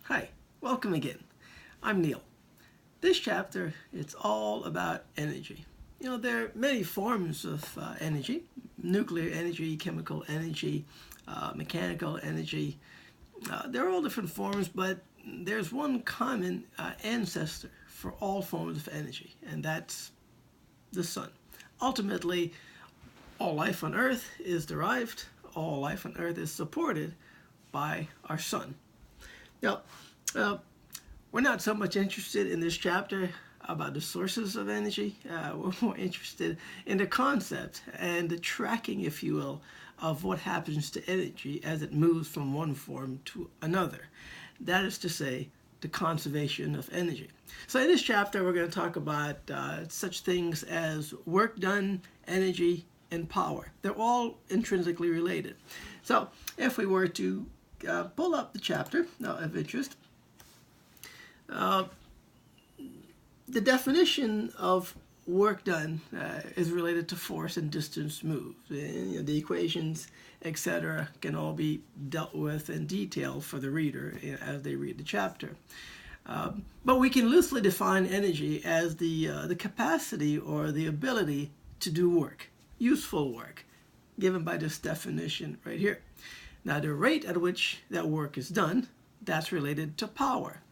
Hi, welcome again. I'm Neil. This chapter, it's all about energy. There are many forms of energy: nuclear energy, chemical energy, mechanical energy. They're all different forms, but there's one common ancestor for all forms of energy, and that's the sun. Ultimately, all life on Earth is derived, all life on Earth is supported by our sun. Now, we're not so much interested in this chapter about the sources of energy. We're more interested in the concept and the tracking, if you will, of what happens to energy as it moves from one form to another. That is to say, the conservation of energy. So in this chapter, we're going to talk about such things as work done, energy, and power. They're all intrinsically related. So if we were to pull up the chapter of interest, the definition of work done is related to force and distance moved. And, the equations, etc., can all be dealt with in detail for the reader as they read the chapter. But we can loosely define energy as the capacity or the ability to do work, useful work, given by this definition right here. Now, the rate at which that work is done, that's related to power.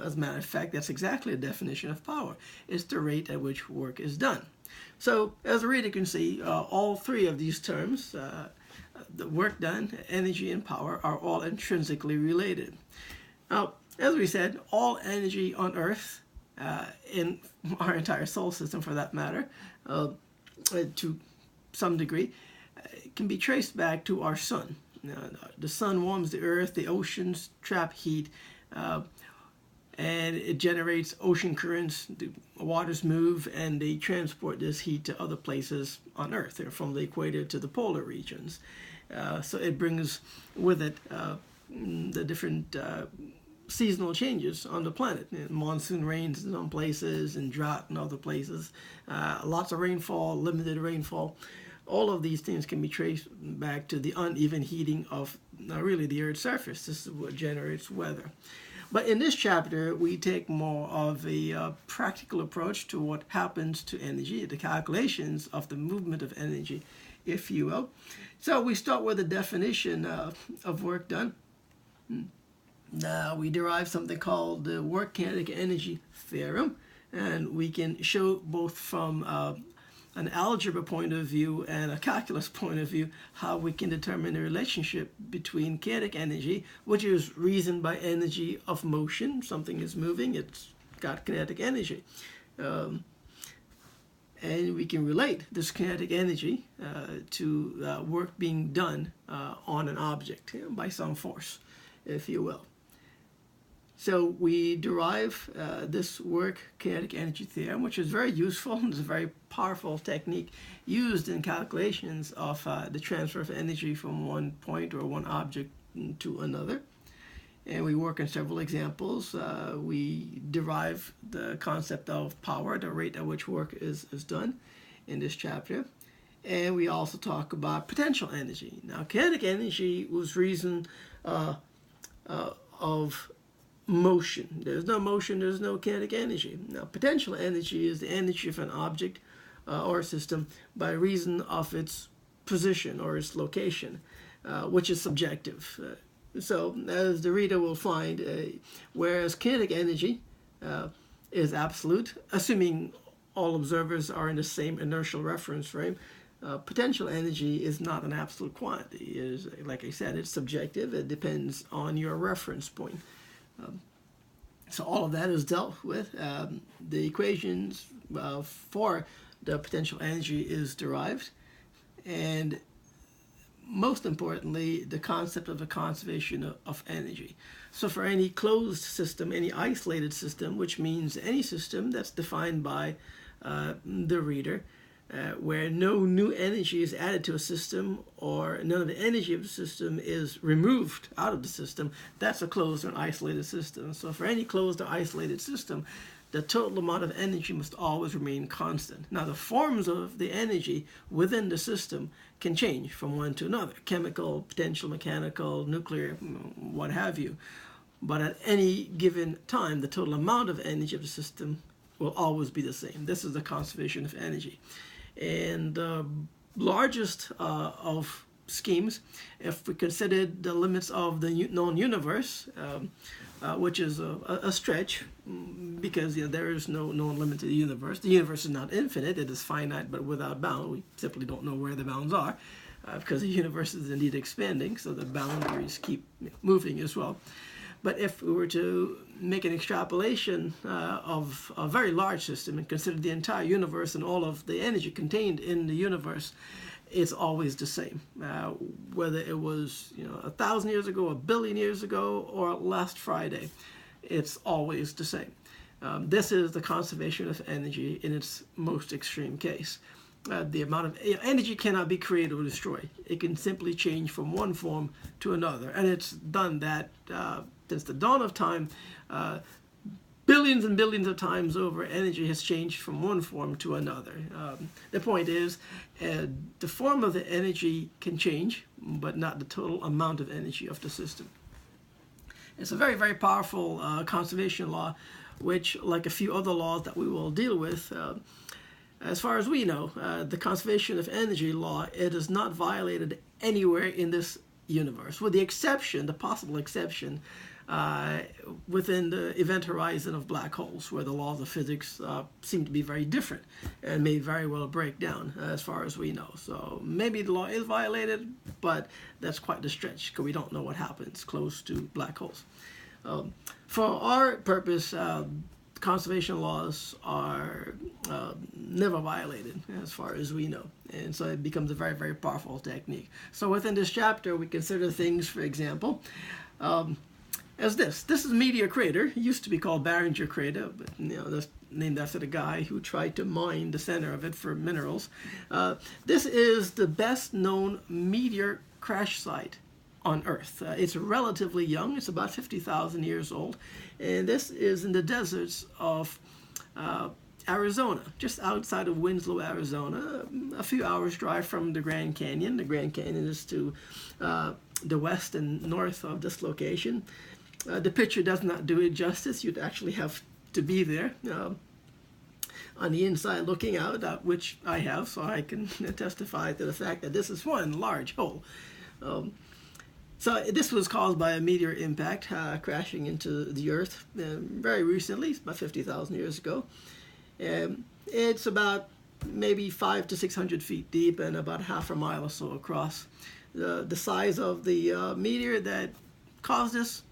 As a matter of fact, that's exactly the definition of power. It's the rate at which work is done. So, as a reader can see, all three of these terms, the work done, energy, and power, are all intrinsically related. Now, as we said, all energy on Earth, in our entire solar system for that matter, to some degree, can be traced back to our sun. The sun warms the earth, the oceans trap heat, and it generates ocean currents. The waters move, and they transport this heat to other places on Earth, from the equator to the polar regions. So it brings with it the different seasonal changes on the planet. Monsoon rains in some places and drought in other places. Lots of rainfall, limited rainfall. All of these things can be traced back to the uneven heating of really the Earth's surface. This is what generates weather. But in this chapter, we take more of a practical approach to what happens to energy, the calculations of the movement of energy, if you will. So we start with a definition of work done. We derive something called the work kinetic energy theorem, and we can show both from an algebra point of view and a calculus point of view how we can determine the relationship between kinetic energy, which is reasoned by energy of motion. Something is moving, it's got kinetic energy. And we can relate this kinetic energy to work being done on an object, by some force, if you will. So we derive this work kinetic energy theorem, which is very useful. It's a very powerful technique used in calculations of the transfer of energy from one point or one object to another. And we work on several examples. We derive the concept of power, the rate at which work is done in this chapter. And we also talk about potential energy. Now, kinetic energy was reason of motion. There's no motion, there's no kinetic energy. Now, potential energy is the energy of an object or a system by reason of its position or its location, which is subjective. So, as the reader will find, whereas kinetic energy is absolute, assuming all observers are in the same inertial reference frame, potential energy is not an absolute quantity. It is, like I said, it's subjective. It depends on your reference point. So all of that is dealt with. The equations for the potential energy is derived. And most importantly, the concept of the conservation of energy. So for any closed system, any isolated system, which means any system that's defined by the reader, where no new energy is added to a system or none of the energy of the system is removed out of the system, that's a closed or an isolated system. So for any closed or isolated system, the total amount of energy must always remain constant. Now, the forms of the energy within the system can change from one to another: chemical, potential, mechanical, nuclear, what have you. but at any given time, the total amount of energy of the system will always be the same. This is the conservation of energy. And the largest of schemes, if we consider the limits of the known universe, which is a stretch, because there is no known limit to the universe. The universe is not infinite, it is finite but without bound. We simply don't know where the bounds are, because the universe is indeed expanding, so the boundaries keep moving as well. But if we were to make an extrapolation of a very large system and consider the entire universe and all of the energy contained in the universe, it's always the same. Whether it was 1,000 years ago, 1 billion years ago, or last Friday, it's always the same. This is the conservation of energy in its most extreme case. The amount of energy cannot be created or destroyed. It can simply change from one form to another, and it's done that since the dawn of time. Billions and billions of times over, energy has changed from one form to another. The point is, the form of the energy can change, but not the total amount of energy of the system. It's a very, very powerful conservation law, which, like a few other laws that we will deal with, as far as we know, the conservation of energy law, it is not violated anywhere in this universe, with the exception, the possible exception, within the event horizon of black holes, where the laws of physics seem to be very different and may very well break down, as far as we know. So maybe the law is violated, but that's quite the stretch, because we don't know what happens close to black holes. For our purpose, conservation laws are never violated, as far as we know. And so it becomes a very, very powerful technique. So within this chapter, we consider things, for example, as this. This is Meteor Crater. It used to be called Barringer Crater, but that's named after the guy who tried to mine the center of it for minerals. This is the best known meteor crash site on Earth. It's relatively young. It's about 50,000 years old. And this is in the deserts of Arizona, just outside of Winslow, Arizona, a few hours drive from the Grand Canyon. The Grand Canyon is to the west and north of this location. The picture does not do it justice. You'd actually have to be there on the inside looking out, which I have, so I can testify to the fact that this is one large hole. So this was caused by a meteor impact crashing into the Earth very recently, about 50,000 years ago. It's about maybe 500 to 600 feet deep and about half a mile or so across. The size of the meteor that caused this,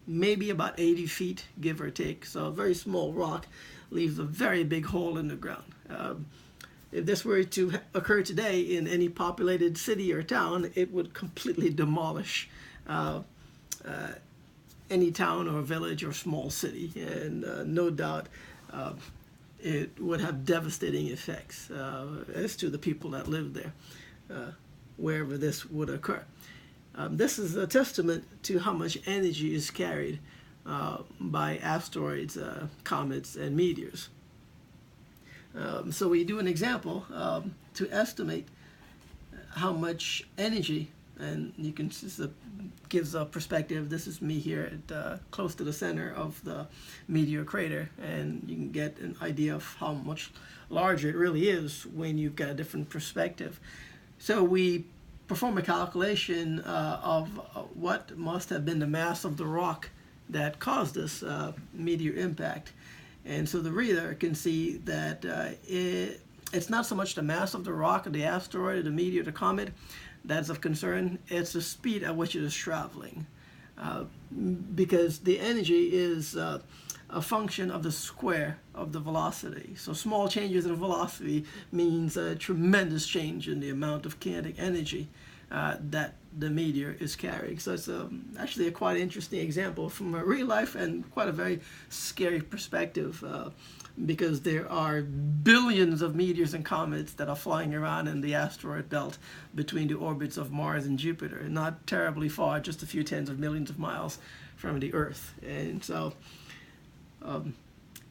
maybe about 80 feet, give or take. So a very small rock leaves a very big hole in the ground. If this were to occur today in any populated city or town, it would completely demolish any town or village or small city. And no doubt it would have devastating effects as to the people that live there, wherever this would occur. This is a testament to how much energy is carried by asteroids, comets, and meteors. So we do an example to estimate how much energy, and you can just gives a perspective. This is me here at close to the center of the Meteor Crater, and you can get an idea of how much larger it really is when you've got a different perspective. So we perform a calculation of what must have been the mass of the rock that caused this meteor impact. And so the reader can see that it's not so much the mass of the rock or the asteroid or the meteor or the comet that's of concern, it's the speed at which it is traveling. Because the energy is a function of the square of the velocity. So small changes in velocity means a tremendous change in the amount of kinetic energy that the meteor is carrying. So it's actually a quite interesting example from a real life and quite a very scary perspective, because there are billions of meteors and comets that are flying around in the asteroid belt between the orbits of Mars and Jupiter, not terribly far, just a few tens of millions of miles from the Earth. And so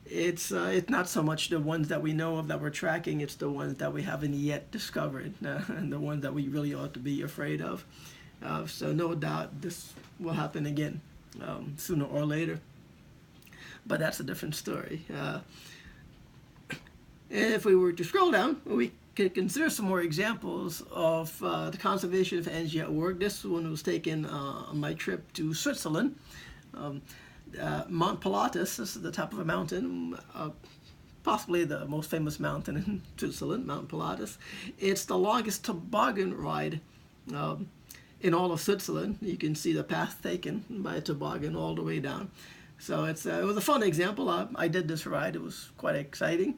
it's not so much the ones that we know of that we're tracking, it's the ones that we haven't yet discovered, and the ones that we really ought to be afraid of. So no doubt this will happen again sooner or later. But that's a different story. If we were to scroll down, we could consider some more examples of the conservation of energy at work. This one was taken on my trip to Switzerland. Mont Pallotta, this is the top of a mountain, possibly the most famous mountain in Switzerland, Mont Pallotta. It's the longest toboggan ride in all of Switzerland. You can see the path taken by a toboggan all the way down. So it was a fun example. I did this ride. It was quite exciting.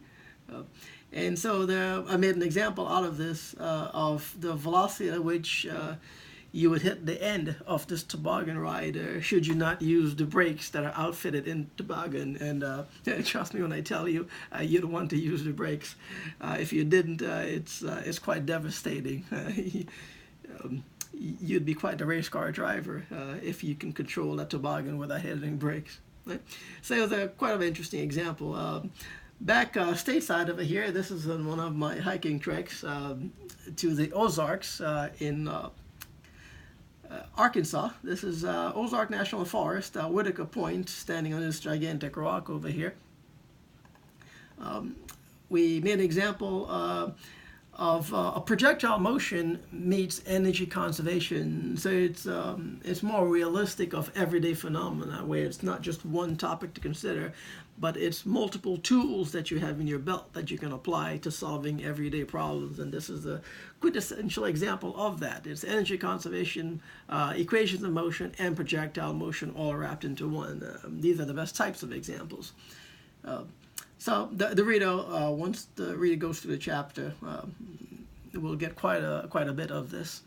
And so I made an example out of this, of the velocity at which you would hit the end of this toboggan ride should you not use the brakes that are outfitted in toboggan. And trust me when I tell you, you'd want to use the brakes. If you didn't, it's quite devastating. You'd be quite the race car driver if you can control that toboggan without hitting brakes. Right? So it was quite an interesting example. Back stateside over here, this is on one of my hiking treks to the Ozarks in Arkansas. This is Ozark National Forest, Whitaker Point, standing on this gigantic rock over here. We made an example of a projectile motion meets energy conservation. So it's more realistic of everyday phenomena, where it's not just one topic to consider, but it's multiple tools that you have in your belt that you can apply to solving everyday problems. And this is a quintessential example of that. It's energy conservation, equations of motion, and projectile motion all wrapped into one. These are the best types of examples. So the reader, once the reader goes through the chapter, will get quite a bit of this.